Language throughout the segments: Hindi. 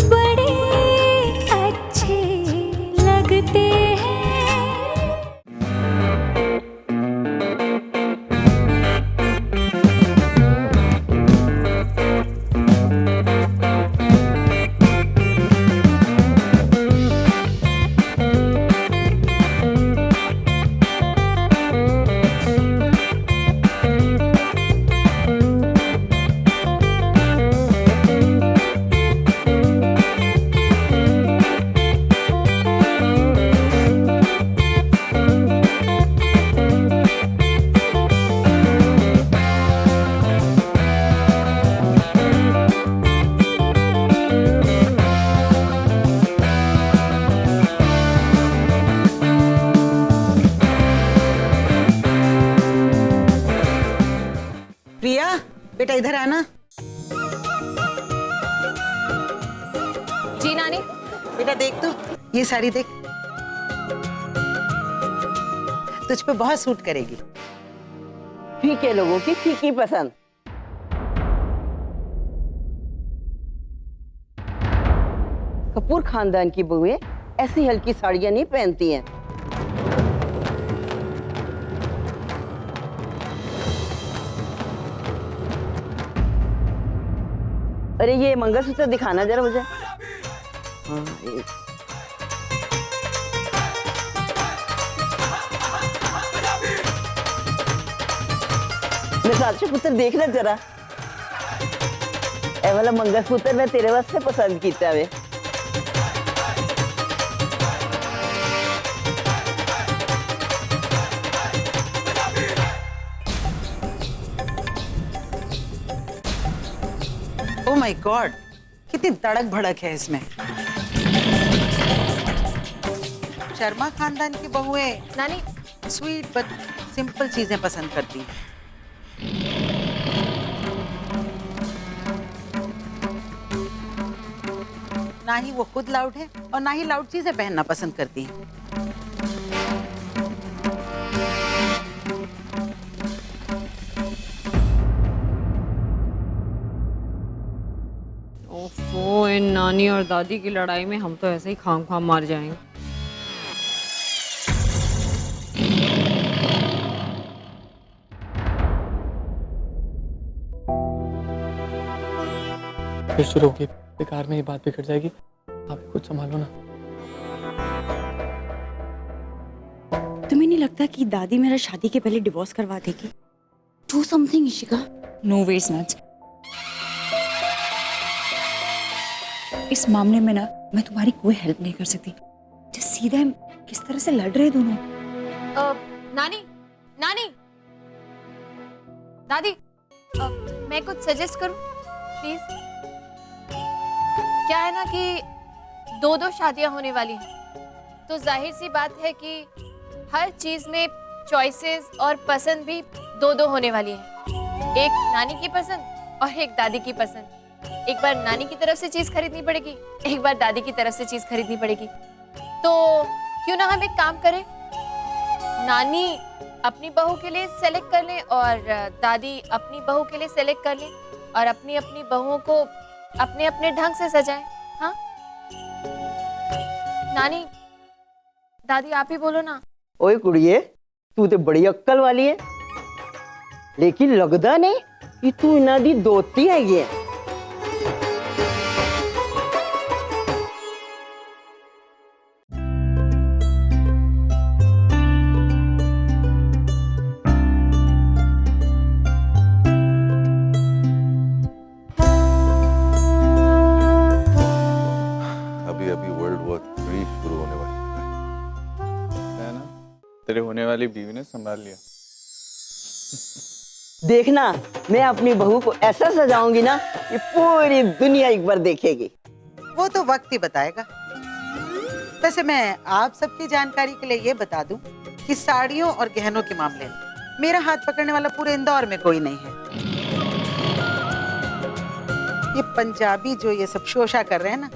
बड़े अच्छे लगते हैं। प्रिया, बेटा इधर आना। जी नानी। बेटा देख तो, ये साड़ी देख, तुझ पे बहुत सूट करेगी। फीके लोगों की फीकी पसंद। कपूर खानदान की बहुएं ऐसी हल्की साड़ियां नहीं पहनती हैं। अरे ये मंगलसूत्र दिखाना जरा मुझे। हाँ, मेरे साथ पुत्र देखना जरा, ए वाला मंगलसूत्र मैं तेरे वास्ते पसंद किया वे। ओह माय गॉड, कितनी तड़क भड़क है इसमें। शर्मा खानदान की बहुएं नानी स्वीट बट सिंपल चीजें पसंद करती हैं। ना ही वो खुद लाउड है और ना ही लाउड चीजें पहनना पसंद करती हैं। ओफो, इन नानी और दादी की लड़ाई में हम तो ऐसे ही खाम खाम मार जाएंगे। फिर शुरू होगी, बेकार में ये बात बिगड़ जाएगी। आप कुछ संभालो ना। तुम्हें नहीं लगता कि दादी मेरा शादी के पहले डिवोर्स करवा देगी? Do something Ishika. No way snatch. इस मामले में ना मैं तुम्हारी कोई हेल्प नहीं कर सकती। जिस सीधा किस तरह से लड़ रहे दोनों। नानी नानी दादी, मैं कुछ सजेस्ट करूं प्लीज? क्या है ना कि दो शादियां होने वाली हैं, तो जाहिर सी बात है कि हर चीज में चॉइसेस और पसंद भी दो होने वाली हैं। एक नानी की पसंद और एक दादी की पसंद। एक बार नानी की तरफ से चीज खरीदनी पड़ेगी, एक बार दादी की तरफ से चीज खरीदनी पड़ेगी। तो क्यों ना हम एक काम करें, नानी अपनी बहू के लिए सेलेक्ट कर लें और दादी अपनी बहू के लिए सेलेक्ट कर लें और अपनी अपनी बहुओं को अपने अपने ढंग से सजाएं। हाँ नानी दादी, आप ही बोलो ना। ओए कुड़िए, तू तो बड़ी अक्कल वाली है, लेकिन लगदा नहीं कि तू इन्हां दी दोती हैगी है। अभी वर्ल्ड वॉर 3 शुरू होने वाली है ना? तेरे होने वाली बीवी ने संभाल लिया। देखना, मैं अपनी बहू को ऐसा सजाऊंगी ना कि पूरी दुनिया एक बार देखेगी। वो तो वक्त ही बताएगा। वैसे मैं आप सबकी जानकारी के लिए ये बता दूं कि साड़ियों और गहनों के मामले में मेरा हाथ पकड़ने वाला पूरे इंदौर में कोई नहीं है। ये पंजाबी जो ये सब शोशा कर रहे हैं ना,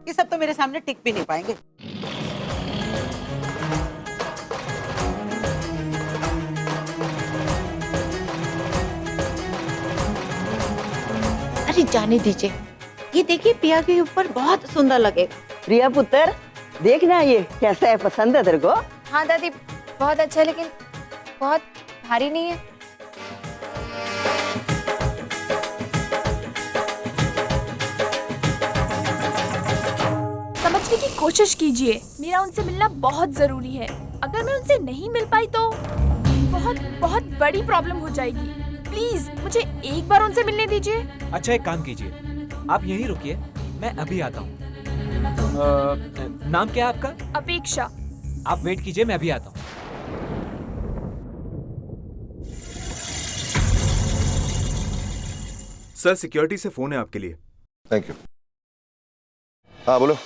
ये सब तो मेरे सामने टिक भी नहीं पाएंगे। अरे जाने दीजिए, ये देखिए प्रिया के ऊपर बहुत सुंदर लगेगा। प्रिया पुत्र, देखना ये कैसा है, पसंद है तेरे को? हाँ दादी, बहुत अच्छा है, लेकिन बहुत भारी नहीं है। समझने की कोशिश कीजिए, मेरा उनसे मिलना बहुत जरूरी है। अगर मैं उनसे नहीं मिल पाई तो बहुत बहुत बड़ी प्रॉब्लम हो जाएगी। प्लीज मुझे एक बार उनसे मिलने दीजिए। अच्छा एक काम कीजिए, आप यहीं रुकिए, मैं अभी आता हूँ। नाम क्या है आपका? अपेक्षा। आप वेट कीजिए, मैं अभी आता हूँ। सर सिक्योरिटी से फोन है आपके लिए। Thank you. हाँ बोलो।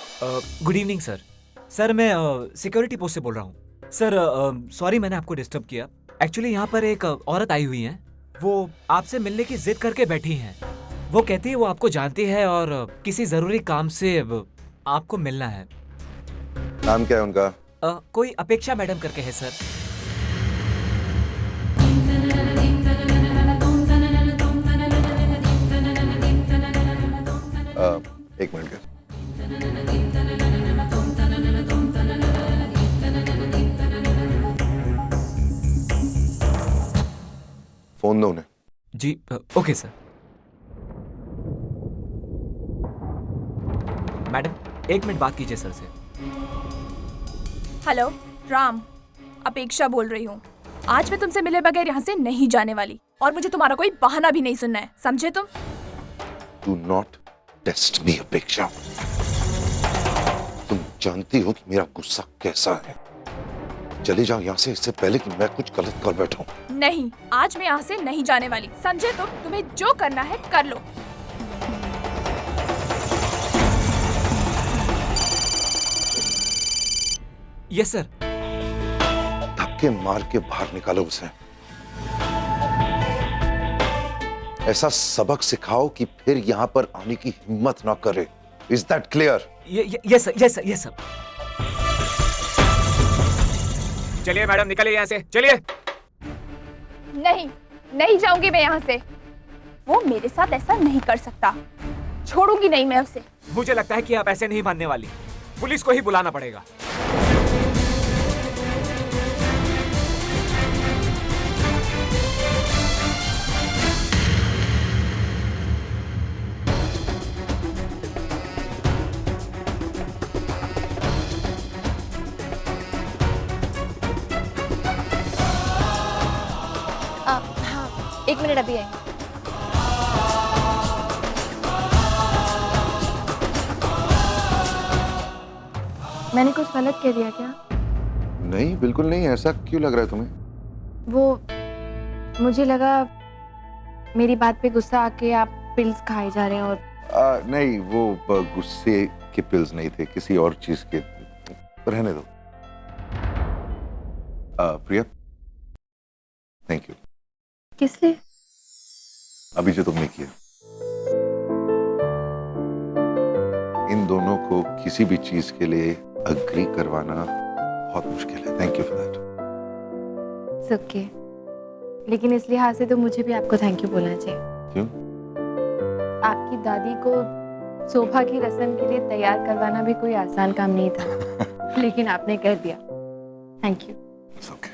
Good evening sir. सर मैं सिक्योरिटी पोस्ट से बोल रहा हूँ। सर सॉरी मैंने आपको डिस्टर्ब किया। एक्चुअली यहाँ पर एक औरत आई हुई है, वो आपसे मिलने की जिद करके बैठी हैं। वो कहती है वो आपको जानती है और किसी जरूरी काम से आपको मिलना है। नाम क्या है उनका? कोई अपेक्षा मैडम करके है सर। एक मिनट का। फोन दो उन्हें। जी ओके सर। मैडम एक मिनट बात कीजिए सर से। हेलो राम, अपेक्षा बोल रही हूँ। आज मैं तुमसे मिले बगैर यहाँ से नहीं जाने वाली, और मुझे तुम्हारा कोई बहाना भी नहीं सुनना है, समझे तुम? Do not test me, अपेक्षा। तुम जानती हो कि मेरा गुस्सा कैसा है। चली जाओ यहाँ से, इससे पहले कि मैं कुछ गलत कर बैठूं। नहीं, आज मैं यहाँ से नहीं जाने वाली, समझे तुम? तुम्हें जो करना है कर लो। Yes sir. धक्के मार के बाहर निकालो उसे। ऐसा सबक सिखाओ कि फिर यहाँ पर आने की हिम्मत ना करे। Is that clear? Yes sir, yes sir, yes sir. चलिए मैडम निकलिए यहाँ से, चलिए। नहीं, नहीं जाऊंगी मैं यहाँ से। वो मेरे साथ ऐसा नहीं कर सकता, छोड़ूंगी नहीं मैं उसे। मुझे लगता है कि आप ऐसे नहीं मानने वाली, पुलिस को ही बुलाना पड़ेगा। हाँ, एक मिनट, अभी आएंगे। मैंने कुछ गलत कह दिया क्या? नहीं बिल्कुल नहीं। ऐसा क्यों लग रहा है तुम्हें? वो मुझे लगा मेरी बात पे गुस्सा आके आप पिल्स खाए जा रहे हैं और नहीं, वो गुस्से के पिल्स नहीं थे, किसी और चीज के। रहने दो। प्रिया थैंक यू। किस लिए? अभी जो तुमने किया। इन दोनों को किसी भी चीज के लिए अग्री करवाना बहुत मुश्किल है। Thank you for that. It's okay, लेकिन इस लिहाज से तो मुझे भी आपको थैंक यू बोलना चाहिए। क्यों? आपकी दादी को शोभा की रस्म के लिए तैयार करवाना भी कोई आसान काम नहीं था, लेकिन आपने कर दिया। Thank you. It's okay.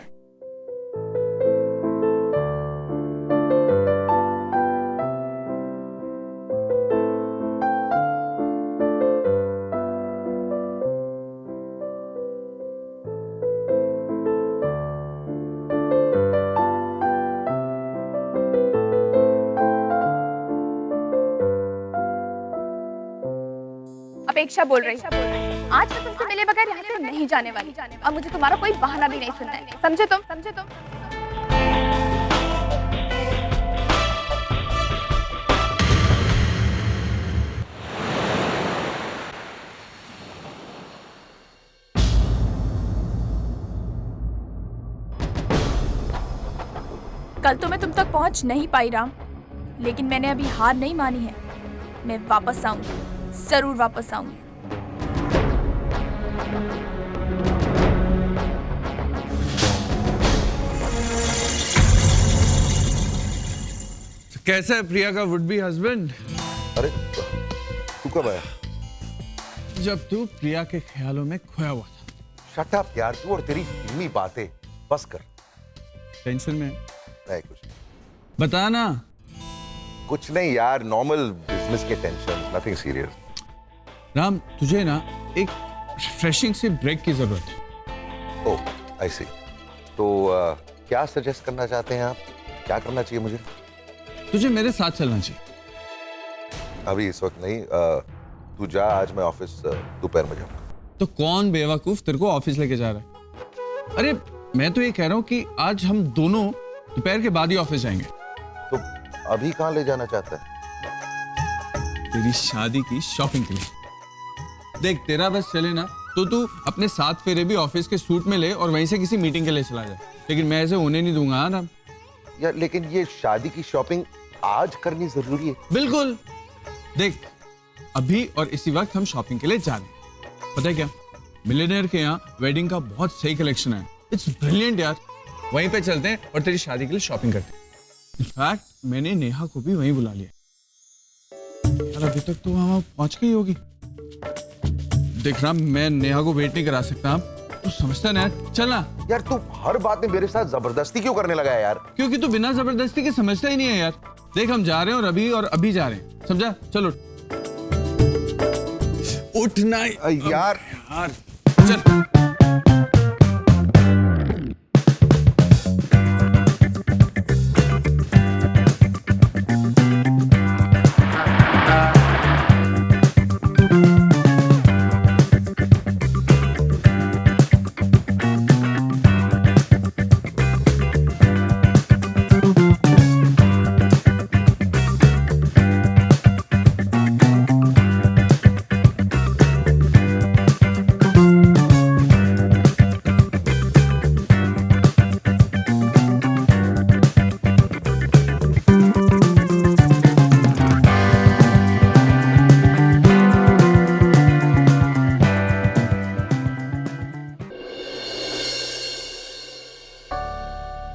अपेक्षा बोल रही हूँ। आज मैं तुमसे मिले बगैर यहाँ से नहीं जाने वाली, और मुझे तुम्हारा कोई बहाना भी नहीं सुनना है, समझे तुम? समझे तुम? कल तो मैं तुम तक पहुंच नहीं पाई राम, लेकिन मैंने अभी हार नहीं मानी है। मैं वापस आऊंगी, जरूर वापस आऊंगी। कैसा है प्रिया का वुड बी हस्बैंड? अरे तू कब आया? जब तू प्रिया के ख्यालों में खोया हुआ था। शट अप यार, तू और तेरी फिल्मी बातें बस कर। टेंशन में नहीं कुछ नहीं। बता ना। कुछ नहीं यार, नॉर्मल बिजनेस के टेंशन, नथिंग सीरियस। राम, तुझे ना एक रिफ्रेशिंग सी ब्रेक की जरूरत है। ओह आई सी। तो क्या सजेस्ट करना चाहते हैं आप? क्या करना चाहिए मुझे? तुझे मेरे साथ चलना चाहिए। अभी इस वक्त नहीं, तू जा, आज मैं ऑफिस दोपहर में जाऊंगा। तो कौन बेवकूफ तेरे को ऑफिस लेके जा रहा है? अरे मैं तो ये कह रहा हूँ कि आज हम दोनों दोपहर के बाद ही ऑफिस जाएंगे। तो अभी कहाँ ले जाना चाहता है? तेरी शादी की शॉपिंग के लिए। देख, तेरा बस चले ना तो तू अपने 7 फेरे भी ऑफिस के सूट में ले और वहीं से किसी मीटिंग के लिए चला जाए, लेकिन मैं ऐसे होने नहीं दूंगा। हाँ राम? यार लेकिन ये शादी की शॉपिंग आज करनी जरूरी है। बिल्कुल। देख, अभी और इसी वक्त हम शॉपिंग के लिए जा रहे हैं। पता है क्या, मिलियनेयर के यहाँ वेडिंग का बहुत सही कलेक्शन है। इट्स ब्रिलियंट यार। वहीं पे चलते हैं और तेरी शादी के लिए शॉपिंग करते हैं। इनफैक्ट मैंने नेहा को भी वहीं बुला लिया। यार अभी तक तो वहां पहुंच गई होगी। देख रहा, मैं नेहा को वेट नहीं करा सकता। तू समझता ना, चल ना। यार तू हर बात में मेरे साथ जबरदस्ती क्यों करने लगा है यार? क्योंकि तू बिना जबरदस्ती के समझता ही नहीं है यार। देख, हम जा रहे हैं और अभी जा रहे हैं, समझा? चलो उठना यार। चल।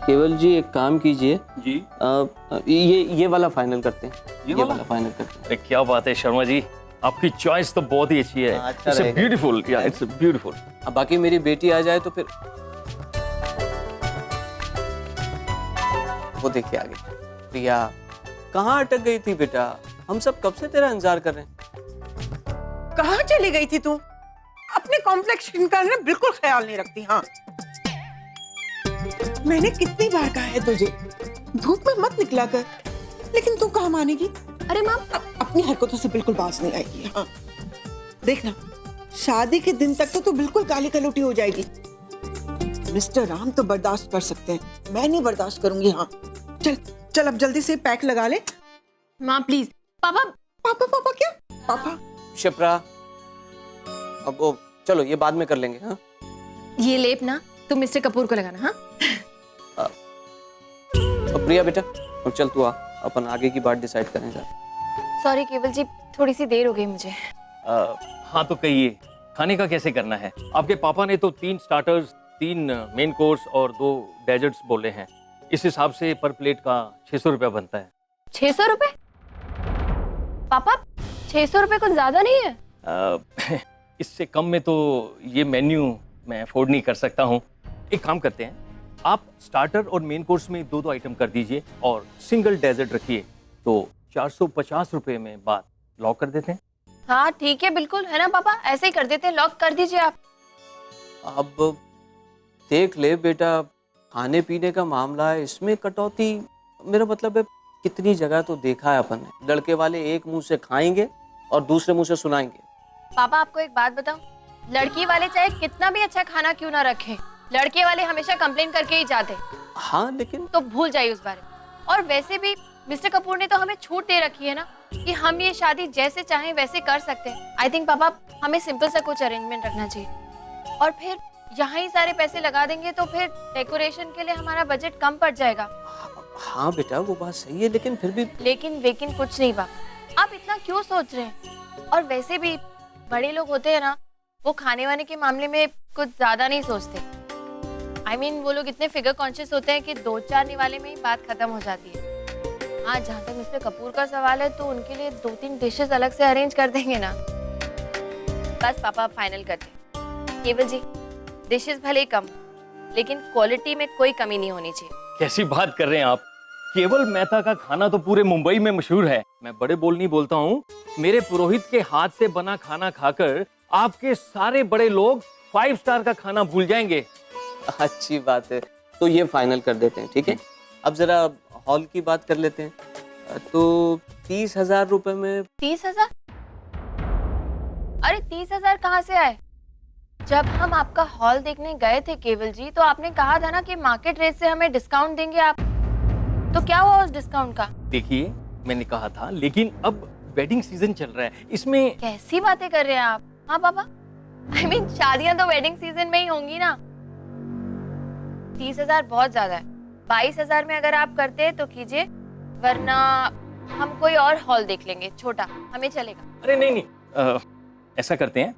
केवल जी एक काम कीजिए जी। ये वाला फाइनल करते हैं। ये वाला फाइनल करते हैं। अरे क्या बात है शर्मा जी, आपकी चॉइस तो बहुत ही अच्छी है। इट्स ब्यूटीफुल, या इट्स ब्यूटीफुल। अब बाकी मेरी बेटी आ जाए तो फिर वो देखिए आगे। प्रिया कहाँ अटक गई थी बेटा? हम सब कब से तेरा इंतजार कर रहे हैं। कहाँ चली गई थी तू? अपने कॉम्प्लेक्शन का ना बिल्कुल ख्याल नहीं रखती। हाँ, मैंने कितनी बार कहा है तुझे धूप में मत निकला कर, लेकिन तू कहाँ मानेगी? अरे माँ, अपनी हरकतों से बिल्कुल बाज नहीं आएगी। हाँ देखना, शादी के दिन तक तो तू बिल्कुल काली कलौटी हो जाएगी। मिस्टर राम तो बर्दाश्त कर सकते हैं, मैं नहीं बर्दाश्त करूंगी। हाँ चल चल, अब जल्दी से पैक लगा ले। माँ प्लीज। पापा पापा पापा क्या पापा? शिप्रा, अब वो चलो ये बाद में कर लेंगे। हाँ, ये लेप ना तुम मिस्टर कपूर को लगाना। हाँ प्रिया बेटा, अब चल तू आ, अपन आगे की बात डिसाइड करेंगे। सॉरी केवल जी, थोड़ी सी देर हो गई मुझे। हाँ तो कहिए, खाने का कैसे करना है? आपके पापा ने तो 3 स्टार्टर्स, 3 मेन कोर्स और 2 डेजर्ट्स बोले हैं। इस हिसाब से पर प्लेट का 600 रुपया बनता है। 600 रुपए? पापा 600 रुपए कुछ ज्यादा नहीं है? इससे कम में तो ये मेन्यू मैं अफोर्ड नहीं कर सकता हूँ। एक काम करते हैं, आप स्टार्टर और मेन कोर्स में 2-2 आइटम कर दीजिए और सिंगल डेजर्ट रखिए, तो 450 रुपए में बात लॉक कर देते हैं। हाँ ठीक है, बिल्कुल है ना पापा, ऐसे ही कर देते हैं, लॉक कर दीजिए आप। अब देख ले बेटा, खाने पीने का मामला है, इसमें कटौती, मेरा मतलब है कितनी जगह तो देखा है अपन ने, लड़के वाले एक मुंह से खाएंगे और दूसरे मुंह से सुनाएंगे। पापा आपको एक बात बताऊं, लड़की वाले चाहे कितना भी अच्छा खाना क्यों ना रखें, लड़के वाले हमेशा कंप्लेन करके ही जाते। हाँ लेकिन तो भूल जाइए उस बारे में। और वैसे भी मिस्टर कपूर ने तो हमें छूट दे रखी है ना कि हम ये शादी जैसे चाहें वैसे कर सकते हैं। आई थिंक पापा हमें सिंपल सा कुछ अरेंजमेंट रखना चाहिए, और फिर यहाँ ही सारे पैसे लगा देंगे तो फिर डेकोरेशन के लिए हमारा बजट कम पड़ जाएगा। हाँ बेटा वो बात सही है, लेकिन फिर भी लेकिन कुछ नहीं पापा, आप इतना क्यों सोच रहे हैं? और वैसे भी बड़े लोग होते हैं ना, वो खाने वाने के मामले में कुछ ज्यादा नहीं सोचते। I mean, वो लोग इतने फिगर कॉन्शियस होते हैं कि 2-4 निवाले में ही बात खत्म हो जाती है। हाँ, जहाँ तक मिस्टर कपूर का सवाल है तो उनके लिए 2-3 डिशेस अलग से अरेंज कर देंगे ना। बस पापा फाइनल करते हैं। केवल जी, डिशेस भले ही कम लेकिन क्वालिटी में कोई कमी नहीं होनी चाहिए। कैसी बात कर रहे हैं आप? केवल मेहता का खाना तो पूरे मुंबई में मशहूर है। मैं बड़े बोल नहीं बोलता हूँ, मेरे पुरोहित के हाथ से बना खाना खाकर आपके सारे बड़े लोग 5 स्टार का खाना भूल जाएंगे। अच्छी बात है, तो ये फाइनल कर देते हैं, ठीक है? अब जरा हॉल की बात कर लेते हैं। तो 30,000 रुपए में। 30,000? अरे 30,000 कहाँ से आए? जब हम आपका हॉल देखने गए थे केवल जी, तो आपने कहा था ना कि मार्केट रेट से हमें डिस्काउंट देंगे आप। तो क्या हुआ उस डिस्काउंट का? देखिए, मैंने कहा था, लेकिन अब वेडिंग सीजन चल रहा है, इसमें कैसी बातें कर रहे हैं आप? हाँ पापा, I mean, शादियां तो वेडिंग सीजन में ही होंगी ना। 30,000 बहुत ज्यादा है। 22,000 में अगर आप करते तो कीजिए, वरना हम कोई और हॉल देख लेंगे छोटा, हमें चलेगा। अरे नहीं नहीं, ऐसा करते हैं,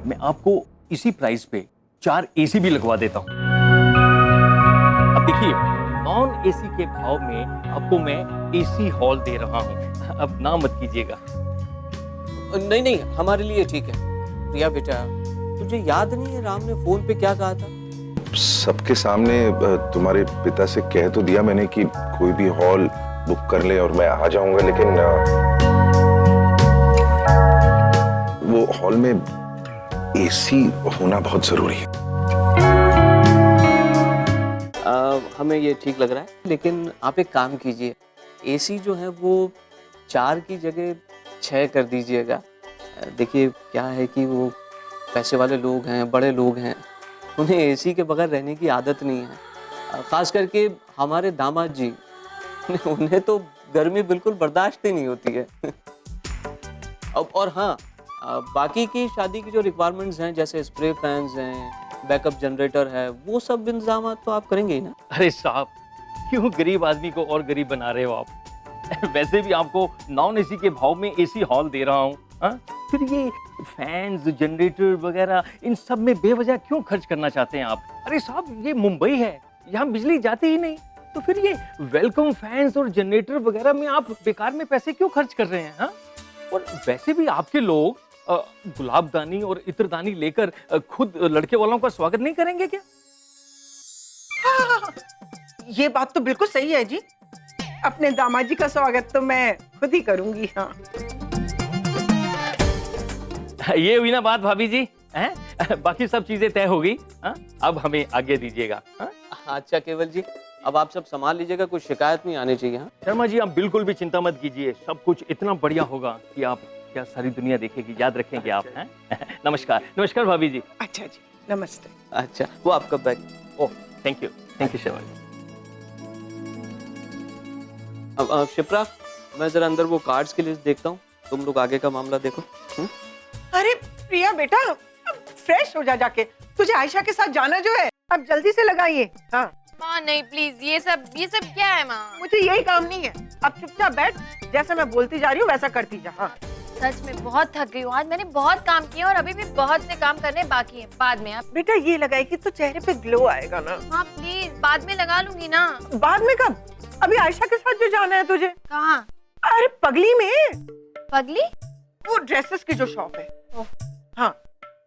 मैं आपको इसी प्राइस पे 4 एसी भी लगवा देता हूँ। अब देखिए, नॉन एसी के भाव में आपको मैं एसी हॉल दे रहा हूँ। अब ना मत कीजिएगा। नहीं नहीं, हमारे लिए ठीक है। प्रिया बेटा, तुझे याद नहीं है राम ने फोन पे क्या कहा था? सबके सामने तुम्हारे पिता से कह तो दिया मैंने कि कोई भी हॉल बुक कर ले और मैं आ जाऊंगा, लेकिन वो हॉल में एसी होना बहुत जरूरी है। हमें ये ठीक लग रहा है, लेकिन आप एक काम कीजिए, एसी जो है वो 4 की जगह 6 कर दीजिएगा। देखिए क्या है कि वो पैसे वाले लोग हैं, बड़े लोग हैं, उन्हें एसी के बगैर रहने की आदत नहीं है। खास करके हमारे दामाद जी, उन्हें तो गर्मी बिल्कुल बर्दाश्त ही नहीं होती है। अब और हाँ, बाकी की शादी की जो रिक्वायरमेंट्स हैं, जैसे स्प्रे फैंस हैं, बैकअप जनरेटर है, वो सब इंतजाम तो आप करेंगे ही ना? अरे साहब, क्यों गरीब आदमी को और गरीब बना रहे हो आप? वैसे भी आपको नॉन एसी के भाव में एसी हॉल दे रहा हूँ। हाँ, फिर ये फैंस, जनरेटर वगैरह, इन सब में बेवजह क्यों खर्च करना चाहते हैं आप? अरे साहब, ये मुंबई है, यहाँ बिजली जाती ही नहीं, तो फिर ये वेलकम फैंस और जनरेटर वगैरह में आप बेकार में पैसे क्यों खर्च कर रहे हैं? हाँ, और वैसे भी आपके लोग गुलाबदानी और इत्रदानी लेकर खुद लड़के वालों का स्वागत नहीं करेंगे क्या? हाँ, ये बात तो बिल्कुल सही है जी। अपने दामाद जी का स्वागत तो मैं खुद ही करूंगी। हाँ, ये हुई ना बात भाभी जी, हैं? बाकी सब चीजें तय हो गई। हाँ, अब हमें आगे दीजिएगा। हाँ? अच्छा केवल जी, अब आप सब संभाल लीजिएगा, कुछ शिकायत नहीं आनी चाहिए। हाँ शर्मा जी, आप बिल्कुल भी चिंता मत कीजिए, सब कुछ इतना बढ़िया होगा कि आप क्या सारी दुनिया देखेगी, याद रखेंगे आप। हैं? नमस्कार। नमस्कार भाभी जी। अच्छा जी, नमस्ते। अच्छा, वो आपका bag. Oh, thank you Sharma ji. अब शिप्रा, मैं जरा अंदर वो कार्ड्स की लिस्ट देखता हूँ, तुम लोग आगे का मामला देखो। अरे प्रिया बेटा, अब फ्रेश हो जा जाके, तुझे आयशा के साथ जाना जो है, अब जल्दी से लगाइए। हाँ माँ नहीं, प्लीज, ये सब क्या है माँ? मुझे यही काम नहीं है, अब चुपचाप बैठ, जैसे मैं बोलती जा रही हूँ वैसा करती जा। हाँ, सच में बहुत थक गई हूँ आज, मैंने बहुत काम किया और अभी भी बहुत से काम करने बाकी हैं। बाद में आप बेटा ये लगाएगी तो चेहरे पे ग्लो आएगा ना। हाँ प्लीज, बाद में लगा लूंगी ना। बाद में कब? अभी आयशा के साथ जो जाना है तुझे। कहाँ? अरे पगली में। पगली? वो ड्रेसेस की जो शॉप है। हाँ,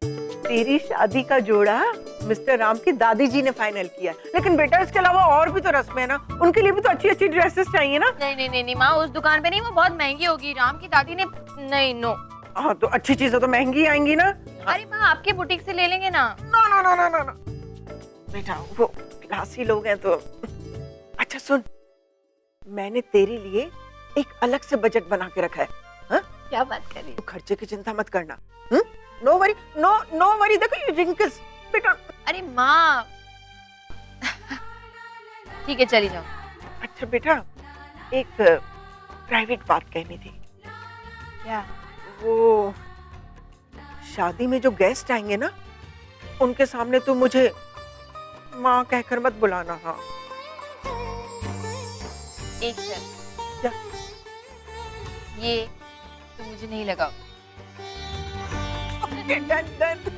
तेरी शादी का जोड़ा मिस्टर राम की दादी जी ने फाइनल किया, लेकिन बेटा इसके अलावा और भी तो रस्में है ना, उनके लिए भी तो अच्छी अच्छी ड्रेसेस चाहिए ना। नहीं माँ, उस दुकान पे नहीं, वो बहुत महंगी होगी। राम की दादी ने नहीं। नो। हाँ, तो अच्छी चीजें तो महंगी आएंगी ना। अरे माँ, आपके बुटीक से ले लेंगे ना। नो बेटा, वो क्लासी लोग हैं तो। अच्छा सुन, मैंने तेरे लिए एक अलग से बजट बना के रखा है। हाँ? क्या बात कर रही? तो खर्चे की चिंता मत करना। नो वरी, देखो ये रिंकल्स बेटा। अरे माँ ठीक है, चली जाओ। अच्छा बेटा, एक प्राइवेट बात कहनी थी। क्या? वो शादी में जो गेस्ट आएंगे ना, उनके सामने तू मुझे माँ कहकर मत बुलाना। हाँ, एक शर्त। क्या? ये तो मुझे नहीं लगा। डन।